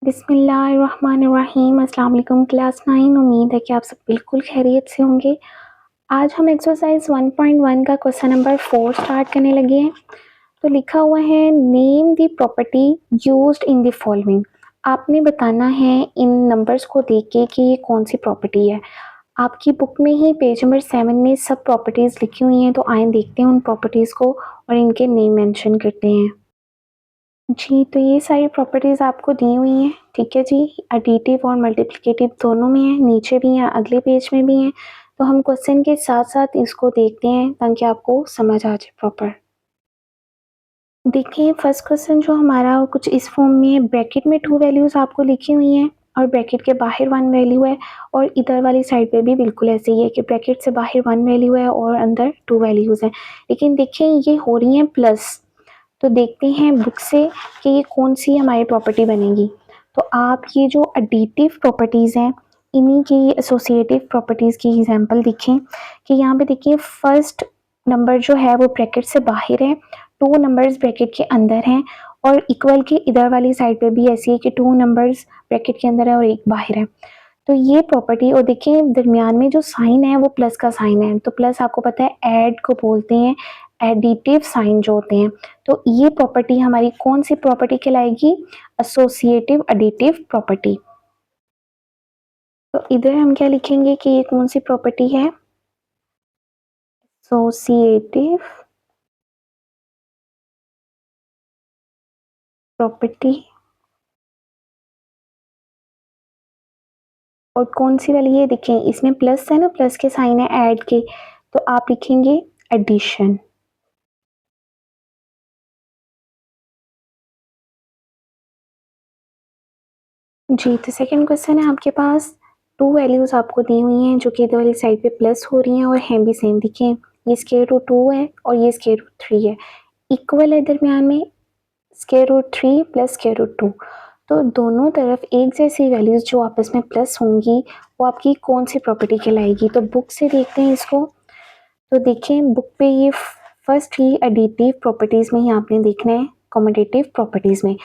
बिस्मिल्लाहिर्रहमानिर्रहीम। अस्सलाम वालेकुम क्लास 9। उम्मीद है कि आप सब बिल्कुल खैरियत से होंगे। आज हम एक्सरसाइज 1.1 का क्वेश्चन नंबर 4 स्टार्ट करने लगे हैं। तो लिखा हुआ है name the property used in the following. आपने बताना है इन नंबर्स को देख के कि ये कौन सी प्रॉपर्टी है। आपकी बुक में ही पेज नंबर 7 में सब प्रॉपर्टीज़ लिखी हुई हैं, तो आए देखते हैं उन प्रॉपर्टीज़ को और इनके नेम मेंशन करते हैं। जी, तो ये सारी प्रॉपर्टीज़ आपको दी हुई हैं, ठीक है जी। एडिटिव और मल्टीप्लिकेटिव दोनों में है, नीचे भी हैं, अगले पेज में भी हैं। तो हम क्वेश्चन के साथ-साथ इसको देखते हैं ताकि आपको समझ आ जाए प्रॉपर। देखिए फर्स्ट क्वेश्चन जो हमारा वो कुछ इस फॉर्म में है, ब्रैकेट में 2 वैल्यूज़ आपको लिखी हुई हैं और ब्रैकेट के बाहर 1 वैल्यू है और इधर वाली साइड पे भी बिल्कुल ऐसे ही है कि ब्रैकेट से बाहर 1 वैल्यू है और अंदर 2 वैल्यूज़ हैं। लेकिन देखिए ये हो रही हैं प्लस। तो देखते हैं बुक से कि ये कौन सी हमारी प्रॉपर्टी बनेगी। तो आप ये जो एडिटिव प्रॉपर्टीज़ हैं इन्हीं की एसोसिएटिव प्रॉपर्टीज़ की एग्जांपल देखें कि यहाँ पे देखिए फर्स्ट नंबर जो है वो ब्रैकेट से बाहर है, 2 नंबर्स ब्रैकेट के अंदर हैं और इक्वल के इधर वाली साइड पे भी ऐसी है कि 2 नंबर्स ब्रैकेट के अंदर है और 1 बाहर है। तो ये प्रॉपर्टी और देखिए दरमियान में जो साइन है वो प्लस का साइन है, तो प्लस आपको पता है ऐड को बोलते हैं, एडिटिव साइन जो होते हैं। तो ये प्रॉपर्टी हमारी कौन सी प्रॉपर्टी कहलाएगी? Associative additive property. तो इधर हम क्या लिखेंगे कि ये कौन सी प्रॉपर्टी है? Associative property. और कौन सी वाली है? देखें इसमें प्लस है ना, प्लस के साइन है ऐड के, तो आप लिखेंगे एडिशन। जी, तो सेकंड क्वेश्चन है आपके पास, 2 वैल्यूज़ आपको दी हुई हैं जो कि इधर वाली साइड पे प्लस हो रही हैं और हैं भी सेम। देखिए ये स्क्वायर रूट 2 है और ये स्क्वायर रूट 3 है, इक्वल है दरमियान में square root 3 plus square root 2। तो दोनों तरफ एक जैसी वैल्यूज़ जो आपस में प्लस होंगी वो आपकी कौन सी प्रॉपर्टी कहलाएगी? तो बुक से देखते हैं इसको। तो देखिए बुक पे ये फर्स्ट ही एडिटिव प्रॉपर्टीज़ में ही आपने देखना है, कॉम्यूटेटिव प्रॉपर्टीज़ में।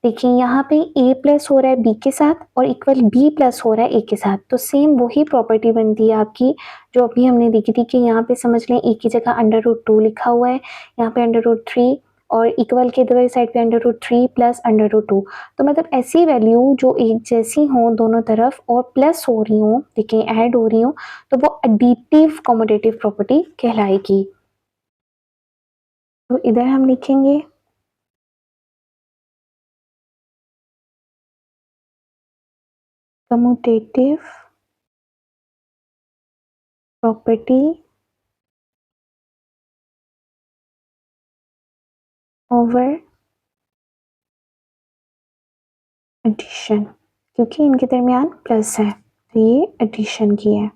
देखिए यहाँ पे a प्लस हो रहा है b के साथ और इक्वल b प्लस हो रहा है a के साथ, तो सेम वही प्रॉपर्टी बनती है आपकी जो अभी हमने देखी थी कि यहाँ पे समझ लें a की जगह अंडर रूट 2 लिखा हुआ है, यहाँ पे अंडर रूट 3 और इक्वल के इधर साइड पे under root 3 plus under root 2। तो मतलब ऐसी वैल्यू जो एक जैसी हों दोनों तरफ और प्लस हो रही हों, देखिए ऐड हो रही हों, तो वो एडिटिव कॉम्यूटेटिव प्रॉपर्टी कहलाएगी। तो इधर हम लिखेंगे कम्यूटेटिव प्रॉपर्टी ओवर एडिशन, क्योंकि इनके दरमियान प्लस है तो ये एडिशन की है।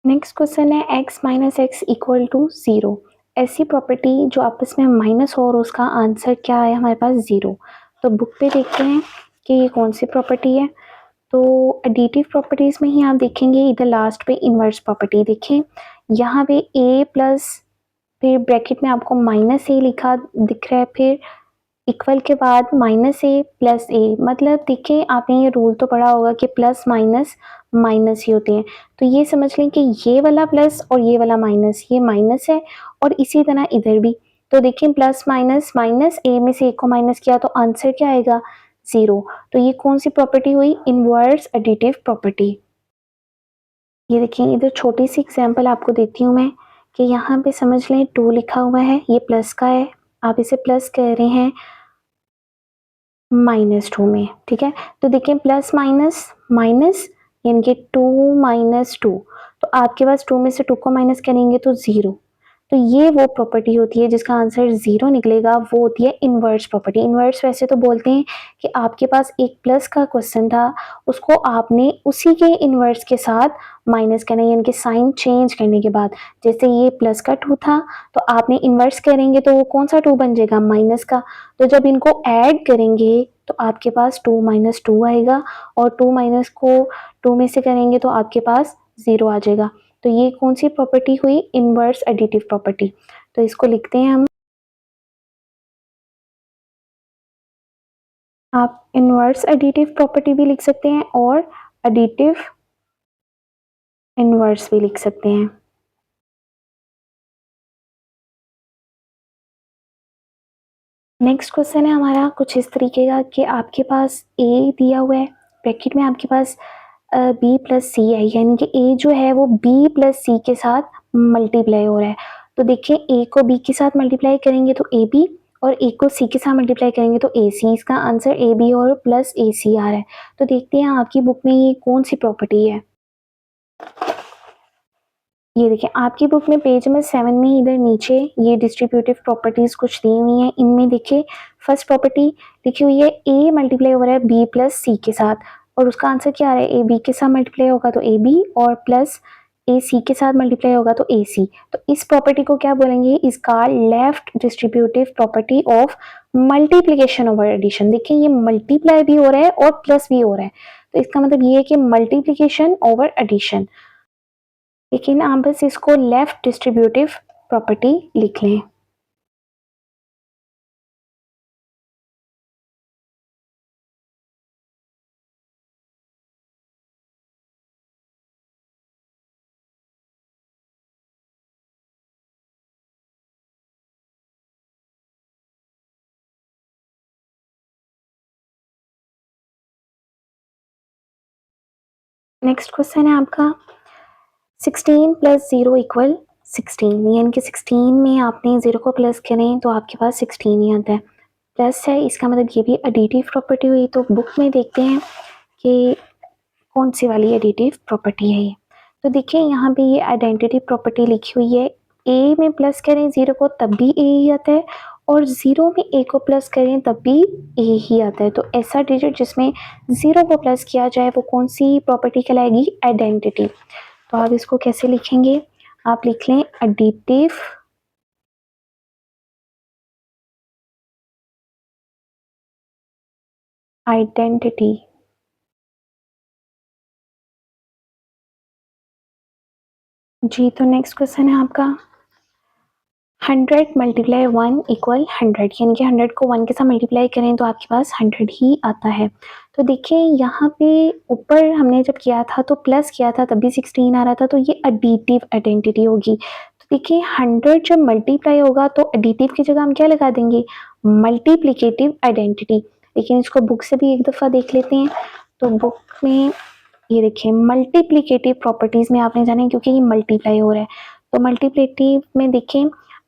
नेक्स्ट क्वेश्चन है x minus x equal to 0। ऐसी प्रॉपर्टी जो आपस में माइनस हो और उसका आंसर क्या है हमारे पास 0। तो बुक पे देखते हैं कि ये कौन सी प्रॉपर्टी है। तो एडिटिव प्रॉपर्टीज़ में ही आप देखेंगे इधर लास्ट पे इन्वर्स प्रॉपर्टी। देखें यहाँ पे a प्लस फिर ब्रैकेट में आपको माइनस ए लिखा दिख रहा है, फिर इक्वल के बाद माइनस ए प्लस ए, मतलब देखिए आपने ये रूल तो पढ़ा होगा कि प्लस माइनस माइनस ही होते हैं। तो ये समझ लें कि ये वाला प्लस और ये वाला माइनस, ये माइनस है और इसी तरह इधर भी। तो देखिए प्लस माइनस माइनस, ए में से एक को माइनस किया तो आंसर क्या आएगा? 0। तो ये कौन सी प्रॉपर्टी हुई? Inverse additive property. ये देखिए इधर छोटी सी एग्जांपल आपको देती हूँ मैं कि यहाँ पे समझ लें 2 लिखा हुआ है, ये प्लस का है, आप इसे प्लस कह रहे हैं -2 में, ठीक है। तो देखिए प्लस माइनस माइनस यानी कि 2 माइनस 2, तो आपके पास 2 में से 2 को माइनस करेंगे तो 0। तो ये वो प्रॉपर्टी होती है जिसका आंसर 0 निकलेगा, वो होती है इनवर्स प्रॉपर्टी। इनवर्स वैसे तो बोलते हैं कि आपके पास एक प्लस का क्वेश्चन था, उसको आपने उसी के इनवर्स के साथ माइनस करना है, यानी कि साइन चेंज करने के बाद। जैसे ये प्लस का 2 था तो आपने इनवर्स करेंगे तो वो कौन सा 2 बन जाएगा? माइनस का। तो जब इनको ऐड करेंगे तो आपके पास 2 माइनस 2 आएगा और 2 माइनस को 2 में से करेंगे तो आपके पास 0 आ जाएगा। तो ये कौन सी प्रॉपर्टी हुई? Inverse additive property. तो इसको लिखते हैं हम आप इनवर्स एडिटिव प्रॉपर्टी भी लिख सकते हैं और एडिटिव इनवर्स भी लिख सकते हैं। नेक्स्ट क्वेश्चन है हमारा कुछ इस तरीके का कि आपके पास ए दिया हुआ है, ब्रैकेट में आपके पास बी प्लस सी है, यानी कि ए जो है वो बी प्लस सी के साथ मल्टीप्लाई हो रहा है। तो देखिए ए को बी के साथ मल्टीप्लाई करेंगे तो ए बी, और ए को सी के साथ मल्टीप्लाई करेंगे तो ए सी। इसका आंसर ए बी और प्लस ए सी आ रहा है। तो देखते हैं आपकी बुक में ये कौन सी प्रॉपर्टी है। ये देखिए आपकी बुक में पेज नंबर 7 में इधर नीचे ये डिस्ट्रीब्यूटिव प्रॉपर्टीज कुछ दी हुई हैं। इनमें देखिए फर्स्ट प्रॉपर्टी लिखी हुई है ए मल्टीप्लाई हो रहा है बी प्लस सी के साथ, और उसका आंसर क्या आ रहा है, ए बी के साथ मल्टीप्लाई होगा तो ए बी, और प्लस ए सी के साथ मल्टीप्लाई होगा तो ए सी। तो इस प्रॉपर्टी को क्या बोलेंगे, इसका left distributive property of multiplication over addition. देखिए ये मल्टीप्लाई भी हो रहा है और प्लस भी हो रहा है, तो इसका मतलब ये है कि मल्टीप्लीकेशन ओवर एडिशन। लेकिन आप बस इसको लेफ्ट डिस्ट्रीब्यूटिव प्रॉपर्टी लिख लें। नेक्स्ट क्वेश्चन है आपका 16 प्लस 0 इक्वल 16, यानी कि 16 में आपने 0 को प्लस करें तो आपके पास 16 ही आता है। प्लस है, इसका मतलब ये भी एडिटिव प्रॉपर्टी हुई। तो बुक में देखते हैं कि कौन सी वाली एडिटिव प्रॉपर्टी है ये। तो देखिए यहाँ पे ये आइडेंटिटी प्रॉपर्टी लिखी हुई है, ए में प्लस करें 0 को तब भी ए ही आता है, और 0 में ए को प्लस करें तब भी ए ही आता है। तो ऐसा डिजिट जिसमें 0 को प्लस किया जाए वो कौन सी प्रॉपर्टी कहलाएगी, आइडेंटिटी। तो आप इसको कैसे लिखेंगे, आप लिख लें एडिटिव आइडेंटिटी। जी, तो नेक्स्ट क्वेश्चन है आपका 100 मल्टीप्लाई 1 इक्वल 100, यानी कि 100 को 1 के साथ मल्टीप्लाई करें तो आपके पास 100 ही आता है। तो देखिए यहाँ पे ऊपर हमने जब किया था तो प्लस किया था तब भी 16 आ रहा था, तो ये एडिटिव आइडेंटिटी होगी। तो देखिए 100 जब मल्टीप्लाई होगा तो एडिटिव की जगह हम क्या लगा देंगे, मल्टीप्लिकेटिव आइडेंटिटी। लेकिन इसको बुक से भी एक दफ़ा देख लेते हैं। तो बुक में ये देखिए मल्टीप्लिकेटिव प्रॉपर्टीज में आपने जाना है क्योंकि ये मल्टीप्लाई हो रहा है। तो मल्टीप्लिकेटिव में देखें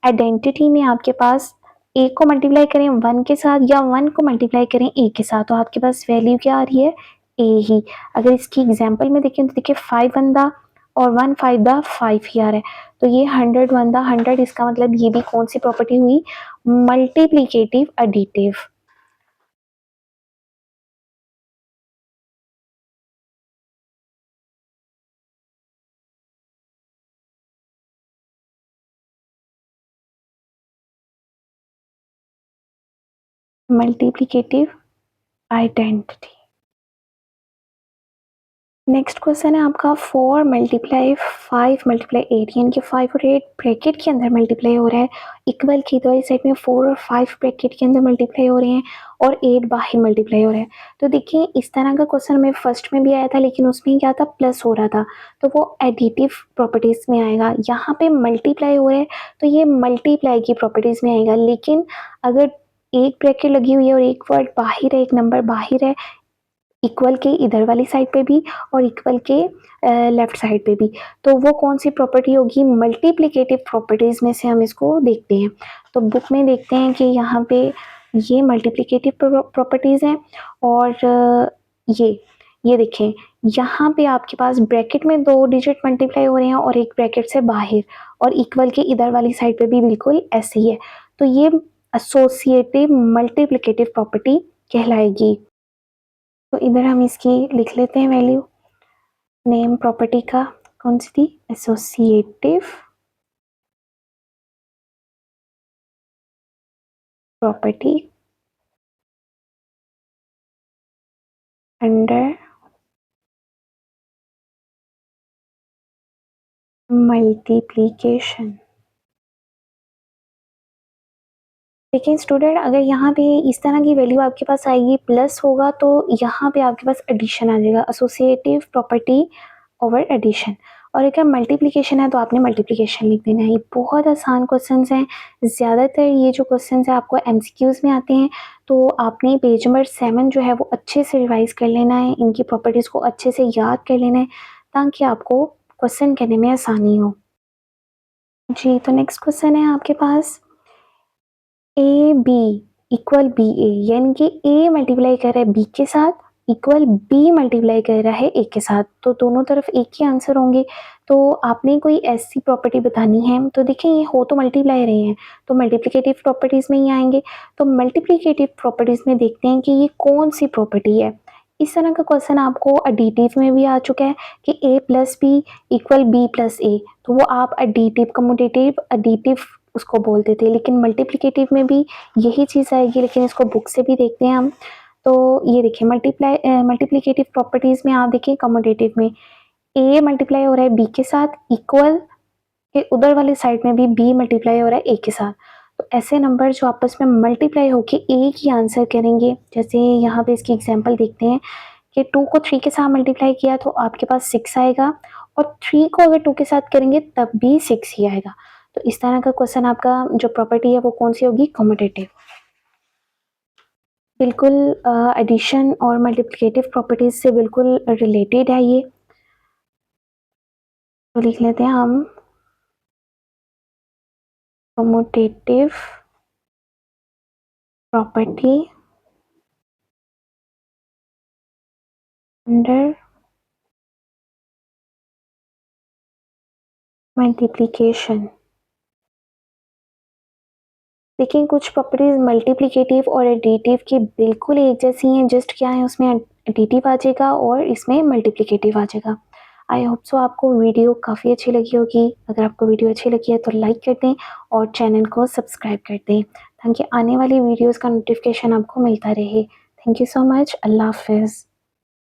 आइडेंटिटी में आपके पास ए को मल्टीप्लाई करें 1 के साथ या 1 को मल्टीप्लाई करें ए के साथ तो आपके पास वैल्यू क्या आ रही है, ए ही। अगर इसकी एग्जांपल में देखें तो देखिए 5 वन दा और 1 5 दा 5 ही आ रहा है। तो ये 100 वन दा 100, इसका मतलब ये भी कौन सी प्रॉपर्टी हुई, multiplicative additive. Multiplicative identity. Next question है आपका 4 मल्टीप्लाई 5 मल्टीप्लाई 8, यानी कि 5 और 8 ब्रैकेट के अंदर मल्टीप्लाई हो रहा है। इक्वल की तो इस साइड में 4 और 5 ब्रैकेट के अंदर मल्टीप्लाई हो रहे हैं और 8 बाहर मल्टीप्लाई हो रहा है। तो देखिए इस तरह का क्वेश्चन में फर्स्ट में भी आया था, लेकिन उसमें क्या था, प्लस हो रहा था, तो वो एडिटिव प्रॉपर्टीज में आएगा। यहाँ पे मल्टीप्लाई हो रहा है तो ये मल्टीप्लाई की प्रॉपर्टीज में आएगा। लेकिन अगर एक ब्रैकेट लगी हुई है और एक वर्ड बाहर है, एक नंबर बाहर है, इक्वल के इधर वाली साइड पे भी और इक्वल के लेफ्ट साइड पे भी, तो वो कौन सी प्रॉपर्टी होगी, मल्टीप्लिकेटिव प्रॉपर्टीज में से हम इसको देखते हैं। तो बुक में देखते हैं कि यहाँ पे ये मल्टीप्लिकेटिव प्रॉपर्टीज हैं, और ये देखें यहाँ पे आपके पास ब्रैकेट में 2 डिजिट मल्टीप्लाई हो रहे हैं और एक ब्रैकेट से बाहर, और इक्वल के इधर वाली साइड पे भी बिल्कुल ऐसे ही है। तो ये एसोसिएटिव मल्टीप्लिकेटिव प्रॉपर्टी कहलाएगी। तो इधर हम इसकी लिख लेते हैं वैल्यू, नेम प्रॉपर्टी का कौन सी थी, एसोसिएटिव प्रॉपर्टी अंडर मल्टीप्लिकेशन। लेकिन स्टूडेंट अगर यहाँ पे इस तरह की वैल्यू आपके पास आएगी प्लस होगा तो यहाँ पे आपके पास एडिशन आ जाएगा, एसोसिएटिव प्रॉपर्टी ओवर एडिशन। और अगर मल्टीप्लिकेशन है तो आपने मल्टीप्लिकेशन लिख देना है। ये बहुत आसान क्वेश्चंस हैं। ज़्यादातर ये जो क्वेश्चंस हैं आपको एमसीक्यूज़ में आते हैं, तो आपने पेज नंबर 7 जो है वो अच्छे से रिवाइज़ कर लेना है, इनकी प्रॉपर्टीज़ को अच्छे से याद कर लेना है ताकि आपको क्वेश्चन करने में आसानी हो। जी, तो नेक्स्ट क्वेश्चन है आपके पास ए बी इक्वल बी ए, यानी कि ए मल्टीप्लाई कर रहा है बी के साथ इक्वल बी मल्टीप्लाई कर रहा है ए के साथ, तो दोनों तरफ एक ही आंसर होंगे। तो आपने कोई ऐसी प्रॉपर्टी बतानी है, तो देखिए ये हो तो मल्टीप्लाई रहे हैं तो मल्टीप्लिकेटिव प्रॉपर्टीज़ में ही आएंगे। तो मल्टीप्लिकेटिव प्रॉपर्टीज़ में देखते हैं कि ये कौन सी प्रॉपर्टी है। इस तरह का क्वेश्चन आपको एडिटिव में भी आ चुका है कि A plus B equal B plus A, तो वो आप एडिटिव कम्यूटेटिव एडिटिव उसको बोलते थे, लेकिन मल्टीप्लिकेटिव में भी यही चीज़ आएगी, लेकिन इसको बुक से भी देखते हैं हम। तो ये देखिए मल्टीप्लिकेटिव प्रॉपर्टीज़ में आप देखिए कम्यूटेटिव में ए मल्टीप्लाई हो रहा है बी के साथ इक्वल के उधर वाले साइड में भी बी मल्टीप्लाई हो रहा है ए के साथ। तो ऐसे नंबर जो आपस में मल्टीप्लाई होके एक ही आंसर करेंगे, जैसे यहाँ पे इसकी एग्जांपल देखते हैं कि 2 को 3 के साथ मल्टीप्लाई किया तो आपके पास 6 आएगा और 3 को अगर 2 के साथ करेंगे तब भी 6 ही आएगा। तो इस तरह का क्वेश्चन आपका जो प्रॉपर्टी है वो कौन सी होगी, कम्यूटेटिव। बिल्कुल एडिशन और मल्टीप्लिकेटिव प्रॉपर्टीज से बिल्कुल रिलेटेड है ये। तो लिख लेते हैं हम कम्यूटेटिव प्रॉपर्टी अंडर मल्टीप्लिकेशन। लेकिन कुछ प्रॉपर्टीज मल्टीप्लिकेटिव और एडिटिव की बिल्कुल एक जैसी हैं, जस्ट क्या है उसमें एडिटिव आ जाएगा और इसमें मल्टीप्लिकेटिव आ जाएगा। आई होप सो आपको वीडियो काफ़ी अच्छी लगी होगी। अगर आपको वीडियो अच्छी लगी है तो लाइक कर दें और चैनल को सब्सक्राइब कर दें ताकि आने वाली वीडियोस का नोटिफिकेशन आपको मिलता रहे। Thank you so much. अल्लाह हाफिज़।